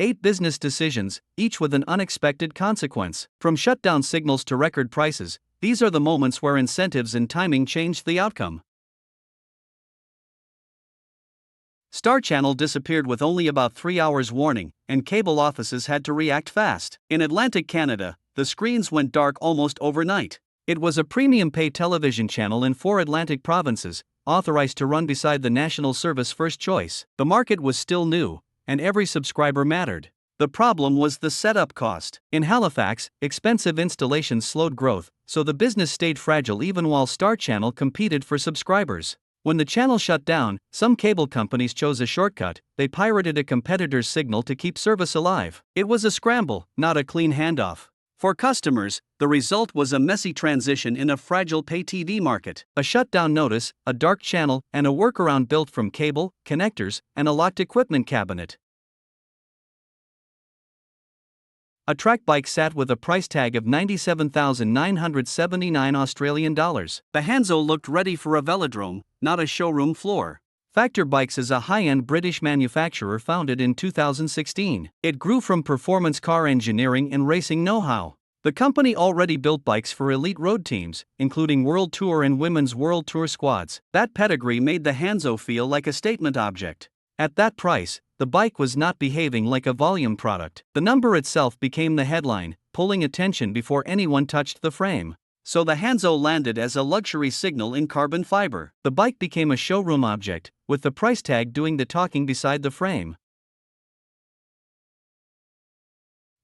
8 business decisions, each with an unexpected consequence. From shutdown signals to record prices, these are the moments where incentives and timing changed the outcome. Star Channel disappeared with only about 3 hours warning, and cable offices had to react fast. In Atlantic Canada, the screens went dark almost overnight. It was a premium pay television channel in 4 Atlantic provinces, authorized to run beside the national service First Choice. The market was still new, and every subscriber mattered. The problem was the setup cost. In Halifax, expensive installations slowed growth, so the business stayed fragile even while Star Channel competed for subscribers. When the channel shut down, some cable companies chose a shortcut. They pirated a competitor's signal to keep service alive. It was a scramble, not a clean handoff. For customers, the result was a messy transition in a fragile pay TV market. A shutdown notice, a dark channel, and a workaround built from cable, connectors, and a locked equipment cabinet. A track bike sat with a price tag of $97,979 Australian dollars. The Hanzo looked ready for a velodrome, not a showroom floor. Factor Bikes is a high-end British manufacturer founded in 2016. It grew from performance car engineering and racing know-how. The company already built bikes for elite road teams, including World Tour and Women's World Tour squads. That pedigree made the Hanzo feel like a statement object. At that price, the bike was not behaving like a volume product. The number itself became the headline, pulling attention before anyone touched the frame. So the Hanzo landed as a luxury signal in carbon fiber. The bike became a showroom object, with the price tag doing the talking beside the frame.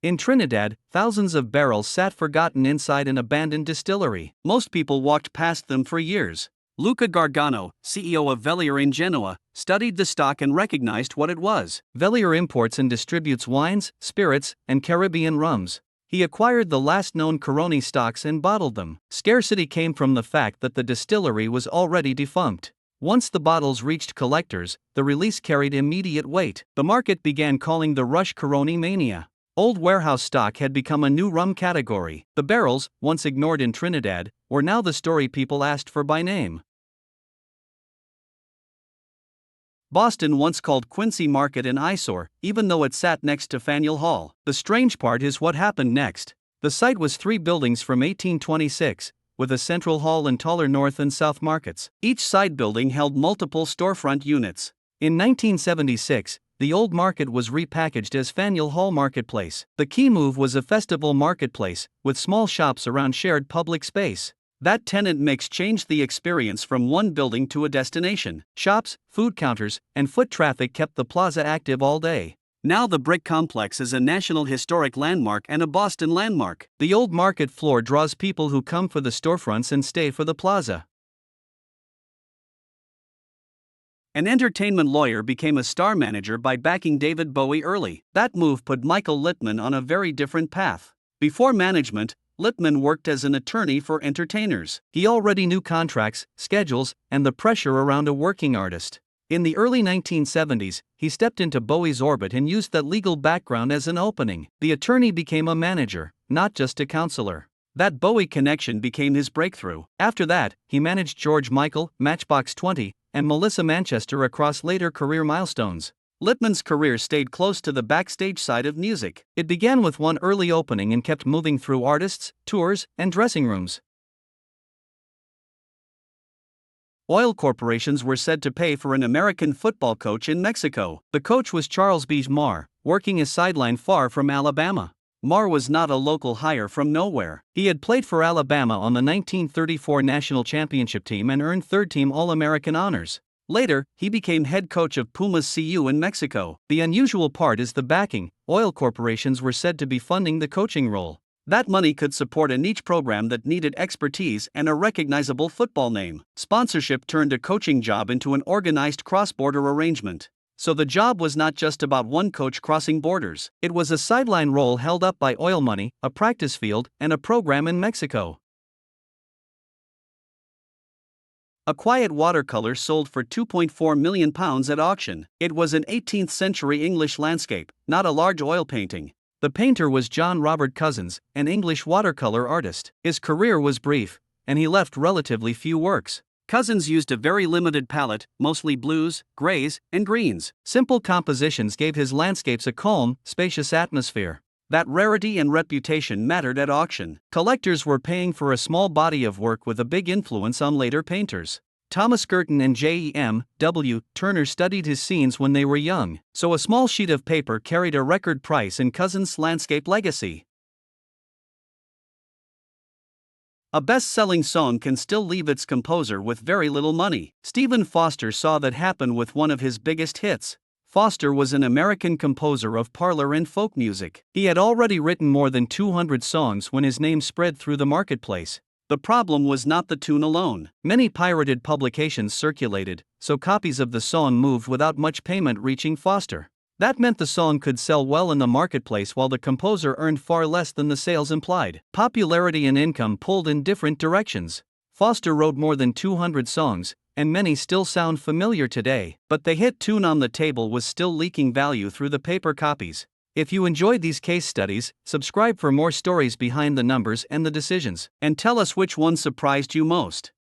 In Trinidad, thousands of barrels sat forgotten inside an abandoned distillery. Most people walked past them for years. Luca Gargano, CEO of Velier in Genoa, studied the stock and recognized what it was. Velier imports and distributes wines, spirits, and Caribbean rums. He acquired the last known Coroni stocks and bottled them. Scarcity came from the fact that the distillery was already defunct. Once the bottles reached collectors, the release carried immediate weight. The market began calling the rush Coroni mania. Old warehouse stock had become a new rum category. The barrels, once ignored in Trinidad, were now the story people asked for by name. Boston once called Quincy Market an eyesore, even though it sat next to Faneuil Hall. The strange part is what happened next. The site was 3 buildings from 1826, with a central hall and taller north and south markets. Each side building held multiple storefront units. In 1976, the old market was repackaged as Faneuil Hall Marketplace. The key move was a festival marketplace, with small shops around shared public space. That tenant mix changed the experience from one building to a destination. Shops, food counters, and foot traffic kept the plaza active all day. Now the brick complex is a National Historic Landmark and a Boston landmark. The old market floor draws people who come for the storefronts and stay for the plaza. An entertainment lawyer became a star manager by backing David Bowie early. That move put Michael Littman on a very different path. Before management, Littman worked as an attorney for entertainers. He already knew contracts, schedules, and the pressure around a working artist. In the early 1970s, he stepped into Bowie's orbit and used that legal background as an opening. The attorney became a manager, not just a counselor. That Bowie connection became his breakthrough. After that, he managed George Michael, Matchbox 20, and Melissa Manchester across later career milestones. Littman's career stayed close to the backstage side of music. It began with one early opening and kept moving through artists, tours, and dressing rooms. Oil corporations were said to pay for an American football coach in Mexico. The coach was Charles B. Marr, working a sideline far from Alabama. Marr was not a local hire from nowhere. He had played for Alabama on the 1934 national championship team and earned third-team All-American honors. Later, he became head coach of Pumas CU in Mexico. The unusual part is the backing. Oil corporations were said to be funding the coaching role. That money could support a niche program that needed expertise and a recognizable football name. Sponsorship turned a coaching job into an organized cross-border arrangement. So the job was not just about one coach crossing borders. It was a sideline role held up by oil money, a practice field, and a program in Mexico. A quiet watercolour sold for £2.4 million at auction. It was an 18th century English landscape, not a large oil painting. The painter was John Robert Cousins, an English watercolour artist. His career was brief, and he left relatively few works. Cousins used a very limited palette, mostly blues, grays, and greens. Simple compositions gave his landscapes a calm, spacious atmosphere. That rarity and reputation mattered at auction. Collectors were paying for a small body of work with a big influence on later painters. Thomas Girton and Jem. Turner studied his scenes when they were young, so a small sheet of paper carried a record price in Cousins' landscape legacy. A best-selling song can still leave its composer with very little money. Stephen Foster saw that happen with one of his biggest hits. Foster was an American composer of parlor and folk music. He had already written more than 200 songs when his name spread through the marketplace. The problem was not the tune alone. Many pirated publications circulated, so copies of the song moved without much payment reaching Foster. That meant the song could sell well in the marketplace while the composer earned far less than the sales implied. Popularity and income pulled in different directions. Foster wrote more than 200 songs, and many still sound familiar today, but the hit tune on the table was still leaking value through the paper copies. If you enjoyed these case studies, subscribe for more stories behind the numbers and the decisions, and tell us which one surprised you most.